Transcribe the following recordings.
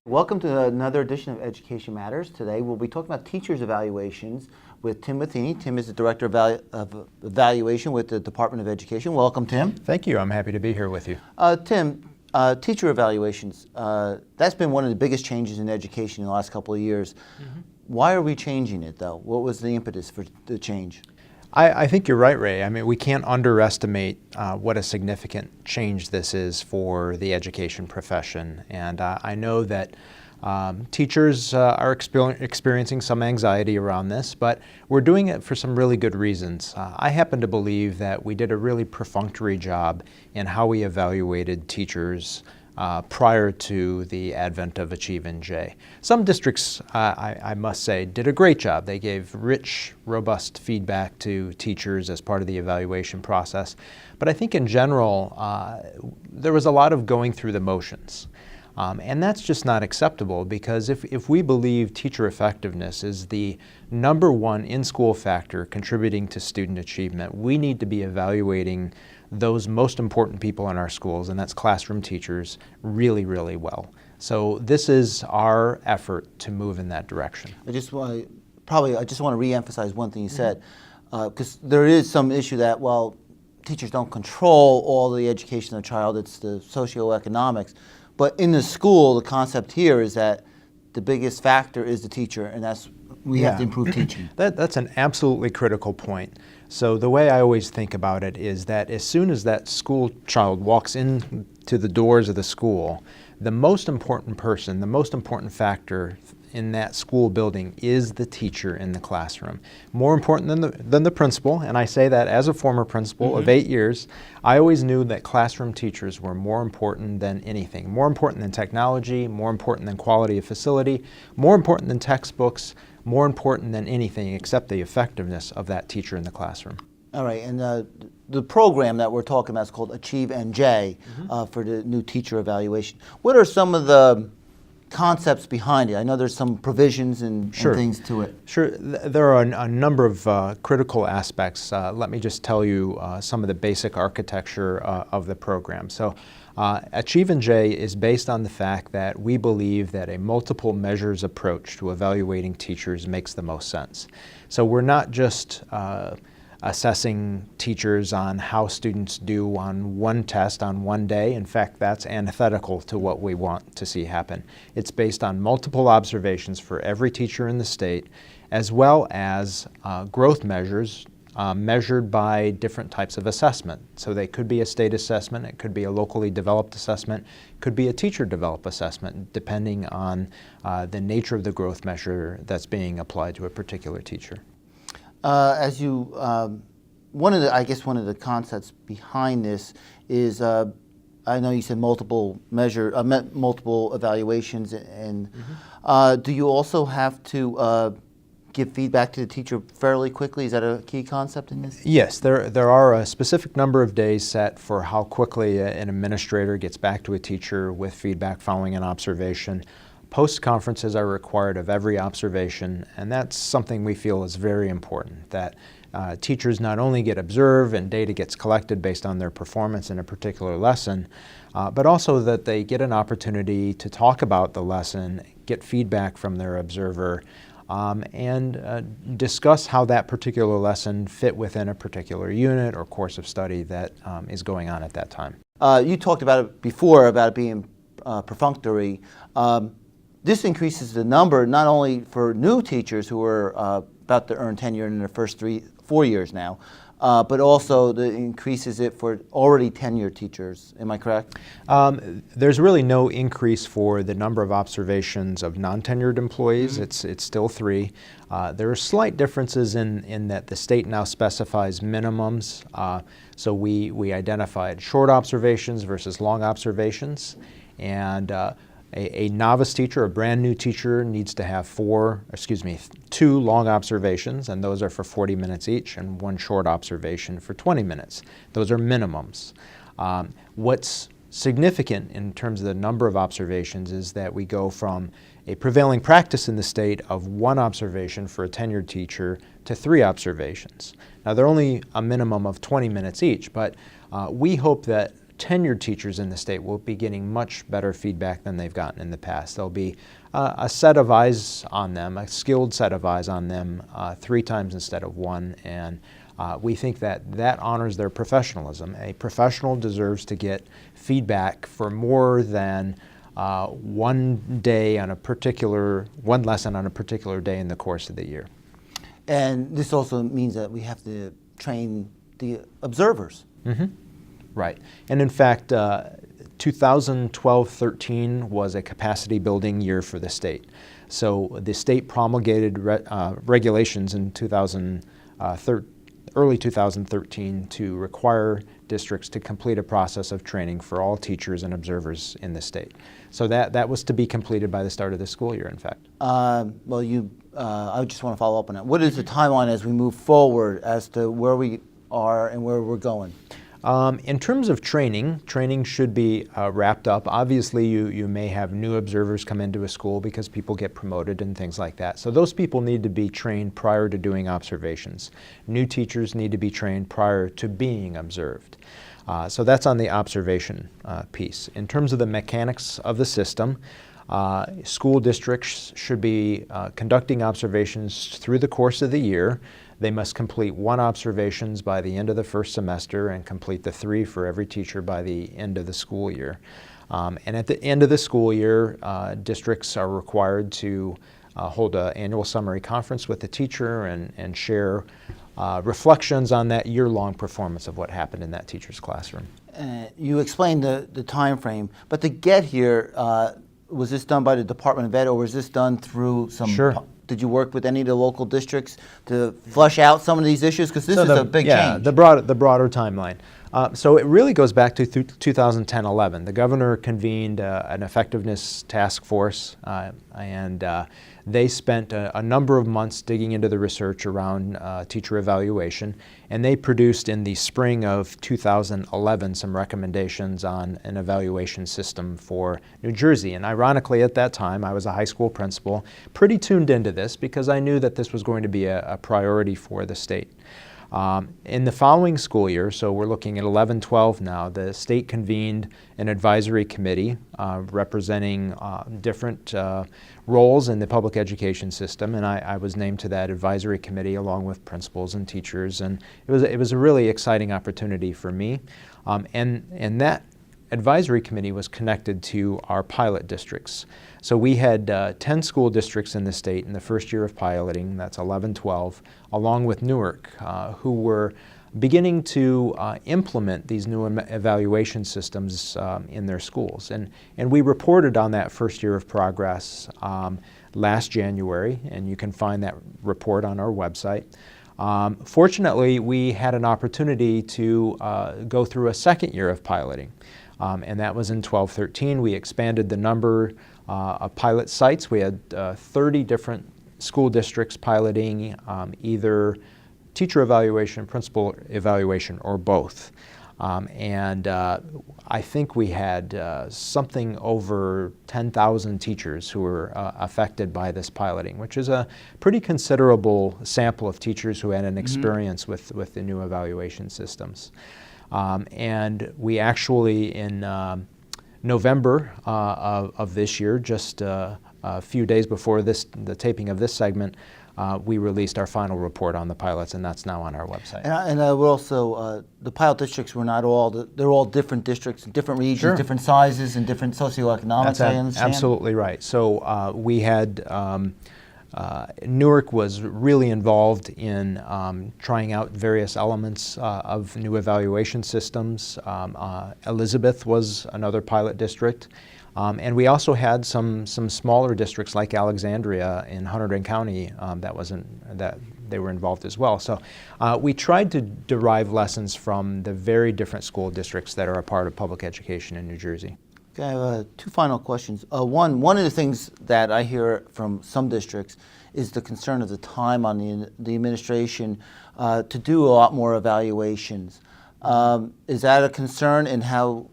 Welcome to another edition of Education Matters. Today we'll be talking about teachers' evaluations with Tim Matheney. Tim is the Director of Evaluation with the Department of Education. Welcome, Tim. Thank you. I'm happy to be here with you. Tim, teacher evaluations, that's been one of the biggest changes in education in the last couple of years. Why are we changing it, though? What was the impetus for the change? I think you're right, Ray. I mean, we can't underestimate what a significant change this is for the education profession. And I know that teachers are experiencing some anxiety around this, but we're doing it for some really good reasons. I happen to believe that we did a really perfunctory job in how we evaluated teachers prior to the advent of AchieveNJ. Some districts, I must say, did a great job. They gave rich, robust feedback to teachers as part of the evaluation process. But I think in general, there was a lot of going through the motions. And that's just not acceptable, because if we believe teacher effectiveness is the #1 in-school factor contributing to student achievement, we need to be evaluating those most important people in our schools, and that's classroom teachers, really, really well. So this is our effort to move in that direction. I just want to re-emphasize one thing you said, because there is some issue that, well, teachers don't control all the education of the child, it's the socioeconomics. But in the school, the concept here is that the biggest factor is the teacher, and that's we have to improve teaching. That's an absolutely critical point. So the way I always think about it is that as soon as that school child walks into the doors of the school, the most important person, the most important factor in that school building is the teacher in the classroom. More important than the principal, and I say that as a former principal of 8 years, I always knew that classroom teachers were more important than anything. More important than technology, more important than quality of facility, more important than textbooks, more important than anything except the effectiveness of that teacher in the classroom. All right, and the program that we're talking about is called AchieveNJ for the new teacher evaluation. What are some of the concepts behind it? I know there's some provisions and things to it. Sure. There are a number of critical aspects. Let me just tell you some of the basic architecture of the program. So AchieveNJ is based on the fact that we believe that a multiple measures approach to evaluating teachers makes the most sense. So we're not just assessing teachers on how students do on one test on one day. In fact, that's antithetical to what we want to see happen. It's based on multiple observations for every teacher in the state, as well as growth measures measured by different types of assessment. So they could be a state assessment, it could be a locally developed assessment, it could be a teacher-developed assessment, depending on the nature of the growth measure that's being applied to a particular teacher. One of the concepts behind this is, I know you said multiple evaluations, and do you also have to give feedback to the teacher fairly quickly? Is that a key concept in this? Yes, there are a specific number of days set for how quickly an administrator gets back to a teacher with feedback following an observation. Post-conferences are required of every observation, and that's something we feel is very important, that teachers not only get observed and data gets collected based on their performance in a particular lesson, but also that they get an opportunity to talk about the lesson, get feedback from their observer, and discuss how that particular lesson fit within a particular unit or course of study that is going on at that time. You talked about it before, about it being perfunctory. This increases the number not only for new teachers who are about to earn tenure in their first 4 years now, but also increases it for already tenured teachers. Am I correct? There's really no increase for the number of observations of non-tenured employees. It's still 3. There are slight differences in that the state now specifies minimums. So we identified short observations versus long observations, and a novice teacher, a brand new teacher, needs to have 2 long observations, and those are for 40 minutes each, and 1 short observation for 20 minutes. Those are minimums. What's significant in terms of the number of observations is that we go from a prevailing practice in the state of 1 observation for a tenured teacher to 3 observations. Now, they're only a minimum of 20 minutes each, but we hope that tenured teachers in the state will be getting much better feedback than they've gotten in the past. There'll be a set of eyes on them, a skilled set of eyes on them 3 times instead of 1, and we think that that honors their professionalism. A professional deserves to get feedback for more than one lesson on a particular day in the course of the year. And this also means that we have to train the observers. Mm-hmm. Right. And in fact, 2012-13 was a capacity building year for the state. So the state promulgated regulations in early 2013 to require districts to complete a process of training for all teachers and observers in the state. So that was to be completed by the start of the school year, in fact. I just want to follow up on that. What is the timeline as we move forward as to where we are and where we're going? In terms of training should be wrapped up. Obviously, you may have new observers come into a school because people get promoted and things like that. So those people need to be trained prior to doing observations. New teachers need to be trained prior to being observed. So that's on the observation piece. In terms of the mechanics of the system, school districts should be conducting observations through the course of the year. They must complete 1 observations by the end of the first semester and complete the 3 for every teacher by the end of the school year. And at the end of the school year, districts are required to hold an annual summary conference with the teacher and share reflections on that year-long performance of what happened in that teacher's classroom. You explained the time frame, but to get here, was this done by the Department of Ed, or was this done through some? Sure. Did you work with any of the local districts to flush out some of these issues? Because this is a big change. The broader timeline. So it really goes back to 2010-11. The governor convened an effectiveness task force, and they spent a number of months digging into the research around teacher evaluation, and they produced in the spring of 2011 some recommendations on an evaluation system for New Jersey. And ironically, at that time, I was a high school principal, pretty tuned into this because I knew that this was going to be a priority for the state. In the following school year, so we're looking at 11-12 now, the state convened an advisory committee representing different roles in the public education system, and I was named to that advisory committee along with principals and teachers, and it was a really exciting opportunity for me. And that advisory committee was connected to our pilot districts. So we had 10 school districts in the state in the first year of piloting, that's 11-12, along with Newark, who were beginning to implement these new evaluation systems in their schools. And we reported on that first year of progress last January, and you can find that report on our website. Fortunately, we had an opportunity to go through a second year of piloting. And that was in 12-13. We expanded the number of pilot sites. We had 30 different school districts piloting either teacher evaluation, principal evaluation, or both. I think we had something over 10,000 teachers who were affected by this piloting, which is a pretty considerable sample of teachers who had an experience with the new evaluation systems. And we actually, in November of this year, just a few days before the taping of this segment, we released our final report on the pilots, and that's now on our website. And we're also, the pilot districts were not all, they're all different districts, different regions, Sure. different sizes, and different socioeconomics, I understand. Absolutely right. So we had, Newark was really involved in trying out various elements of new evaluation systems. Elizabeth was another pilot district. And we also had some smaller districts like Alexandria in Hunterdon County that they were involved as well. So we tried to derive lessons from the very different school districts that are a part of public education in New Jersey. Okay, I have 2 final questions. One of the things that I hear from some districts is the concern of the time on the administration to do a lot more evaluations. Is that a concern, and how,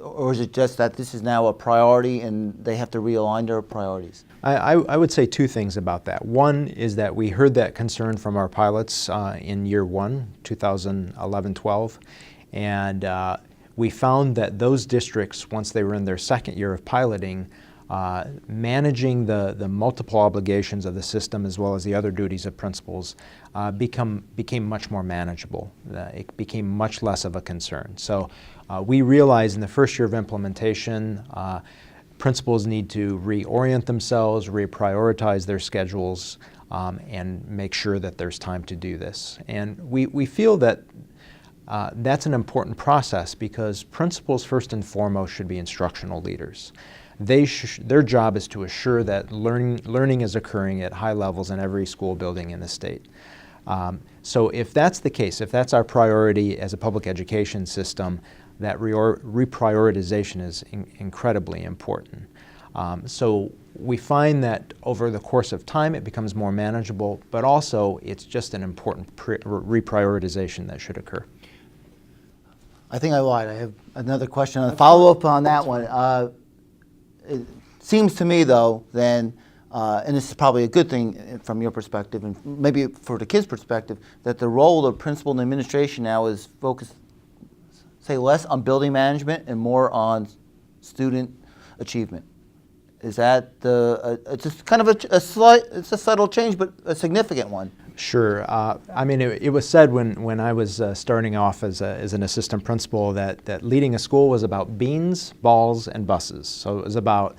or is it just that this is now a priority and they have to realign their priorities? I would say 2 things about that. One is that we heard that concern from our pilots in year 1, 2011-12, and we found that those districts, once they were in their second year of piloting, managing the multiple obligations of the system as well as the other duties of principals became much more manageable. It became much less of a concern. So we realized in the first year of implementation, principals need to reorient themselves, reprioritize their schedules, and make sure that there's time to do this. And we feel that that's an important process because principals first and foremost should be instructional leaders. Their job is to assure that learning is occurring at high levels in every school building in the state. So if that's the case, if that's our priority as a public education system, that reprioritization is incredibly important. So we find that over the course of time it becomes more manageable, but also it's just an important reprioritization that should occur. I think I lied. I have another question, a follow-up on that one. It seems to me, though, then, and this is probably a good thing from your perspective, and maybe for the kids' perspective, that the role of principal and administration now is focused, say, less on building management and more on student achievement. Is that it's just kind of it's a subtle change, but a significant one. Sure. I mean, it was said when I was starting off as an assistant principal that leading a school was about beans, balls, and buses. So it was about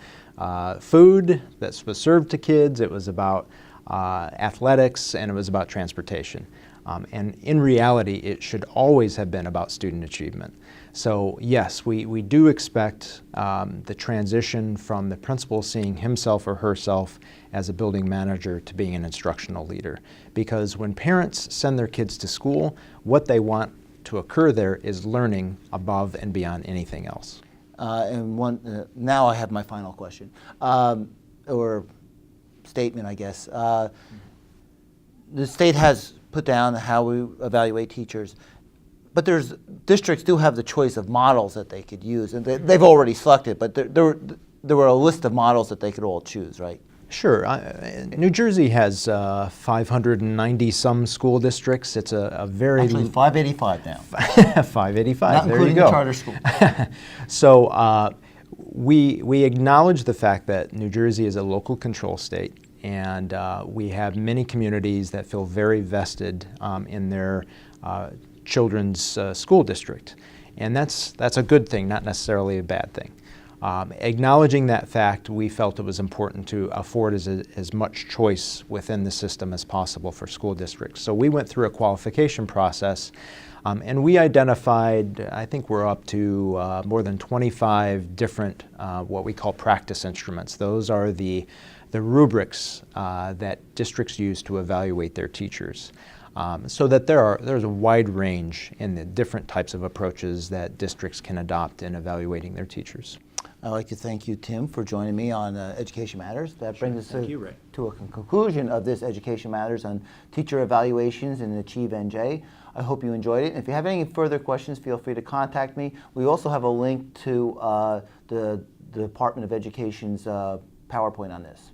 food that was served to kids, it was about athletics, and it was about transportation. And in reality, it should always have been about student achievement. So yes, we do expect the transition from the principal seeing himself or herself as a building manager to being an instructional leader. Because when parents send their kids to school, what they want to occur there is learning above and beyond anything else. Now I have my final question, or statement, I guess. The state has put down how we evaluate teachers, but districts do have the choice of models that they could use, and they've already selected, but there were a list of models that they could all choose, right? Sure. New Jersey has 590-some school districts. It's a very... Actually, 585 now. 585, Not there you including go. the charter school. So we acknowledge the fact that New Jersey is a local control state, and we have many communities that feel very vested in their children's school district. And that's a good thing, not necessarily a bad thing. Acknowledging that fact, we felt it was important to afford as much choice within the system as possible for school districts. So we went through a qualification process, and we identified, I think we're up to more than 25 different what we call practice instruments. Those are the rubrics that districts use to evaluate their teachers. So that there's a wide range in the different types of approaches that districts can adopt in evaluating their teachers. I'd like to thank you, Tim, for joining me on Education Matters. That brings us to a conclusion of this Education Matters on teacher evaluations in AchieveNJ. I hope you enjoyed it. If you have any further questions, feel free to contact me. We also have a link to the Department of Education's PowerPoint on this.